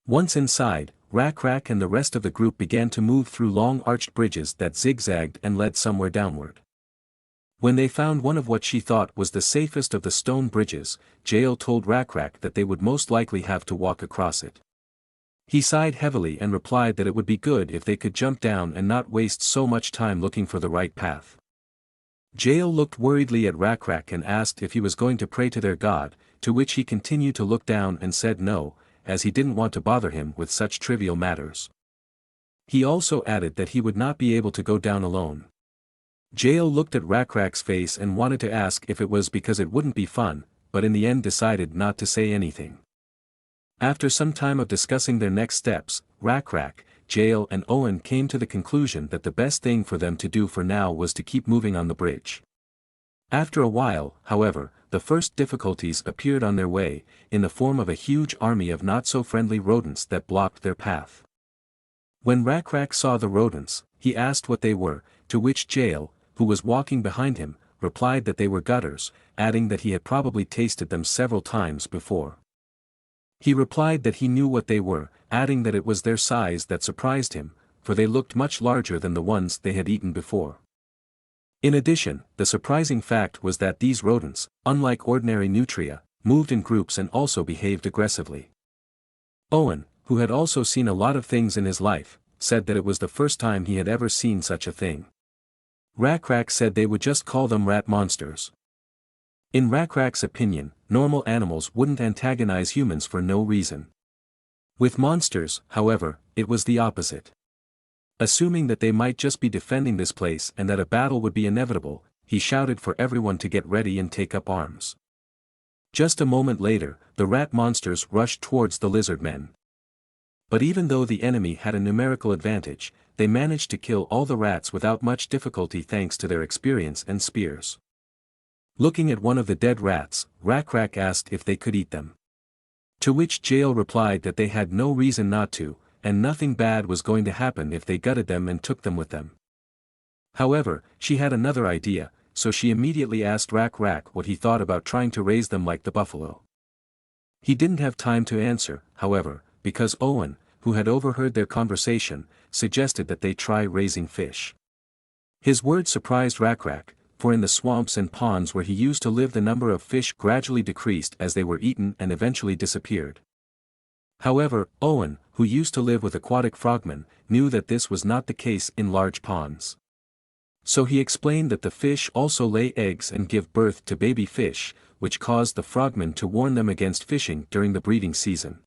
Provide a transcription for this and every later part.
Once inside, Rak and the rest of the group began to move through long arched bridges that zigzagged and led somewhere downward. When they found one of what she thought was the safest of the stone bridges, Jael told Rak that they would most likely have to walk across it. He sighed heavily and replied that it would be good if they could jump down and not waste so much time looking for the right path. Jael looked worriedly at Rak and asked if he was going to pray to their god, to which he continued to look down and said no, as he didn't want to bother him with such trivial matters. He also added that he would not be able to go down alone. Jael looked at Rak's face and wanted to ask if it was because it wouldn't be fun, but in the end decided not to say anything. After some time of discussing their next steps, Rak, Jael and Owen came to the conclusion that the best thing for them to do for now was to keep moving on the bridge. After a while, however, the first difficulties appeared on their way, in the form of a huge army of not-so-friendly rodents that blocked their path. When Rak saw the rodents, he asked what they were, to which Jael, who was walking behind him, replied that they were gutters, adding that he had probably tasted them several times before. He replied that he knew what they were, adding that it was their size that surprised him, for they looked much larger than the ones they had eaten before. In addition, the surprising fact was that these rodents, unlike ordinary nutria, moved in groups and also behaved aggressively. Owen, who had also seen a lot of things in his life, said that it was the first time he had ever seen such a thing. Rak said they would just call them rat monsters. In Rak's opinion, normal animals wouldn't antagonize humans for no reason. With monsters, however, it was the opposite. Assuming that they might just be defending this place and that a battle would be inevitable, he shouted for everyone to get ready and take up arms. Just a moment later, the rat monsters rushed towards the lizardmen. But even though the enemy had a numerical advantage, they managed to kill all the rats without much difficulty thanks to their experience and spears. Looking at one of the dead rats, Rak asked if they could eat them. To which Jael replied that they had no reason not to, and nothing bad was going to happen if they gutted them and took them with them. However, she had another idea, so she immediately asked Rak what he thought about trying to raise them like the buffalo. He didn't have time to answer, however, because Owen, who had overheard their conversation, suggested that they try raising fish. His words surprised Rak, for in the swamps and ponds where he used to live the number of fish gradually decreased as they were eaten and eventually disappeared. However, Owen, who used to live with aquatic frogmen, knew that this was not the case in large ponds. So he explained that the fish also lay eggs and give birth to baby fish, which caused the frogmen to warn them against fishing during the breeding season.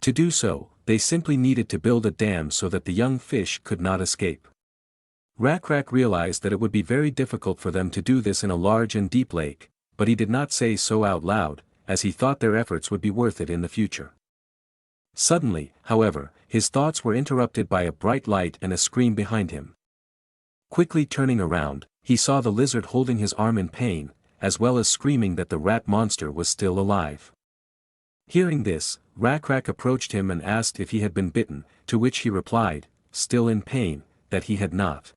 To do so, they simply needed to build a dam so that the young fish could not escape. Rak realized that it would be very difficult for them to do this in a large and deep lake, but he did not say so out loud, as he thought their efforts would be worth it in the future. Suddenly, however, his thoughts were interrupted by a bright light and a scream behind him. Quickly turning around, he saw the lizard holding his arm in pain, as well as screaming that the rat monster was still alive. Hearing this, Rak approached him and asked if he had been bitten, to which he replied, still in pain, that he had not.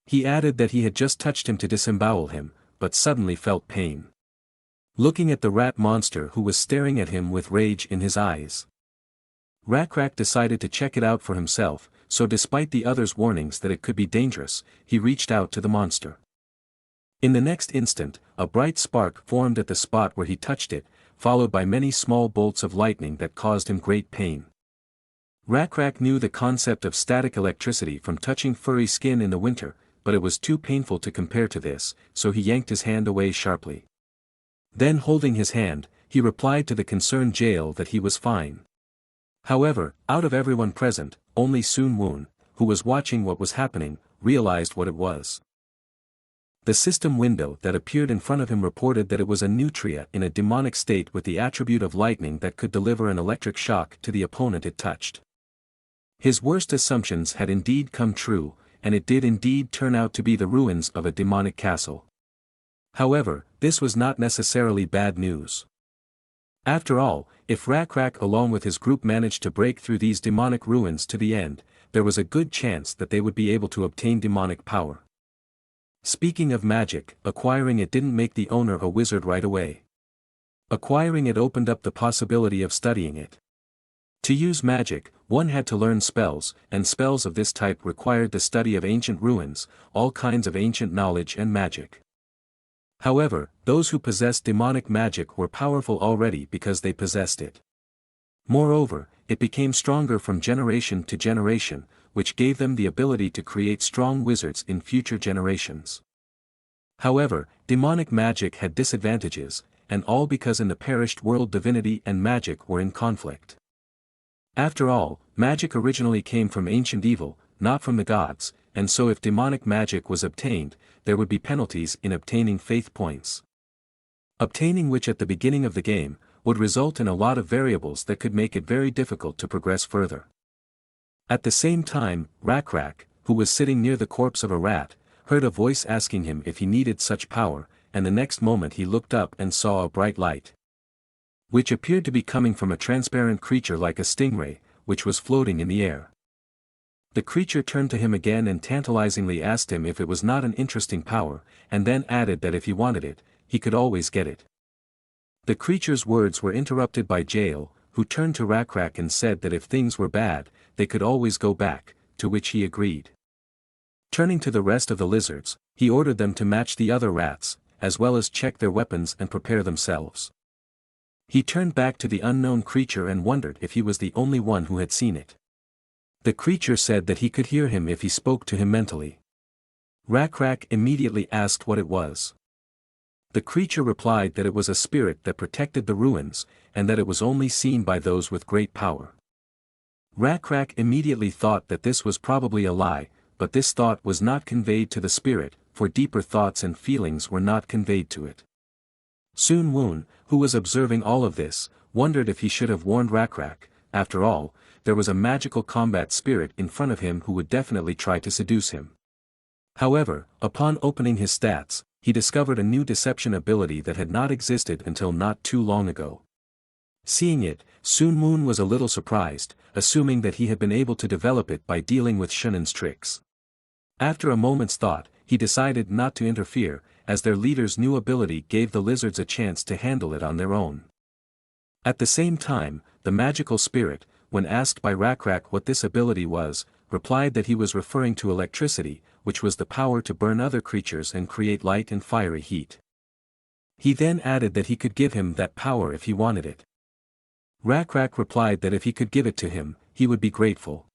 He added that he had just touched him to disembowel him, but suddenly felt pain. Looking at the rat monster who was staring at him with rage in his eyes, Rak decided to check it out for himself, so despite the others' warnings that it could be dangerous, he reached out to the monster. In the next instant, a bright spark formed at the spot where he touched it, followed by many small bolts of lightning that caused him great pain. Rak knew the concept of static electricity from touching furry skin in the winter, but it was too painful to compare to this, so he yanked his hand away sharply. Then holding his hand, he replied to the concerned Jael that he was fine. However, out of everyone present, only Sun Woon, who was watching what was happening, realized what it was. The system window that appeared in front of him reported that it was a nutria in a demonic state with the attribute of lightning that could deliver an electric shock to the opponent it touched. His worst assumptions had indeed come true, and it did indeed turn out to be the ruins of a demonic castle. However, this was not necessarily bad news. After all, if Rak along with his group managed to break through these demonic ruins to the end, there was a good chance that they would be able to obtain demonic power. Speaking of magic, acquiring it didn't make the owner a wizard right away. Acquiring it opened up the possibility of studying it. To use magic, one had to learn spells, and spells of this type required the study of ancient ruins, all kinds of ancient knowledge and magic. However, those who possessed demonic magic were powerful already because they possessed it. Moreover, it became stronger from generation to generation, which gave them the ability to create strong wizards in future generations. However, demonic magic had disadvantages, and all because in the perished world divinity and magic were in conflict. After all, magic originally came from ancient evil, not from the gods, and so if demonic magic was obtained, there would be penalties in obtaining faith points. Obtaining which at the beginning of the game, would result in a lot of variables that could make it very difficult to progress further. At the same time, Rakrak, who was sitting near the corpse of a rat, heard a voice asking him if he needed such power, and the next moment he looked up and saw a bright light, which appeared to be coming from a transparent creature like a stingray, which was floating in the air. The creature turned to him again and tantalizingly asked him if it was not an interesting power, and then added that if he wanted it, he could always get it. The creature's words were interrupted by Jael, who turned to Rakrak and said that if things were bad, they could always go back, to which he agreed. Turning to the rest of the lizards, he ordered them to match the other rats, as well as check their weapons and prepare themselves. He turned back to the unknown creature and wondered if he was the only one who had seen it. The creature said that he could hear him if he spoke to him mentally. Rakrak immediately asked what it was. The creature replied that it was a spirit that protected the ruins, and that it was only seen by those with great power. Rakrak immediately thought that this was probably a lie, but this thought was not conveyed to the spirit, for deeper thoughts and feelings were not conveyed to it. Sun Woon, who was observing all of this, wondered if he should have warned Rakrak. After all, there was a magical combat spirit in front of him who would definitely try to seduce him. However, upon opening his stats, he discovered a new deception ability that had not existed until not too long ago. Seeing it, Sun Woon was a little surprised, assuming that he had been able to develop it by dealing with Shunan's tricks. After a moment's thought, he decided not to interfere, as their leader's new ability gave the lizards a chance to handle it on their own. At the same time, the magical spirit, when asked by Rakrak what this ability was, replied that he was referring to electricity, which was the power to burn other creatures and create light and fiery heat. He then added that he could give him that power if he wanted it. Rakrak replied that if he could give it to him, he would be grateful.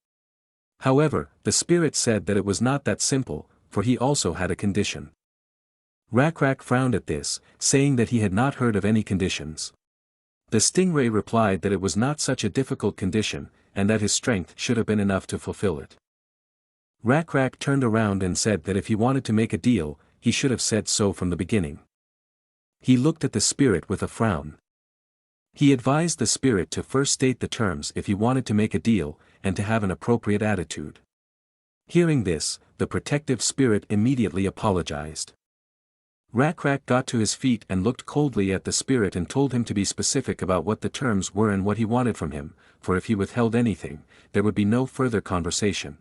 However, the spirit said that it was not that simple, for he also had a condition. Rakrak frowned at this, saying that he had not heard of any conditions. The stingray replied that it was not such a difficult condition, and that his strength should have been enough to fulfill it. Rakrak turned around and said that if he wanted to make a deal, he should have said so from the beginning. He looked at the spirit with a frown. He advised the spirit to first state the terms if he wanted to make a deal, and to have an appropriate attitude. Hearing this, the protective spirit immediately apologized. Rakrak got to his feet and looked coldly at the spirit and told him to be specific about what the terms were and what he wanted from him, for if he withheld anything, there would be no further conversation.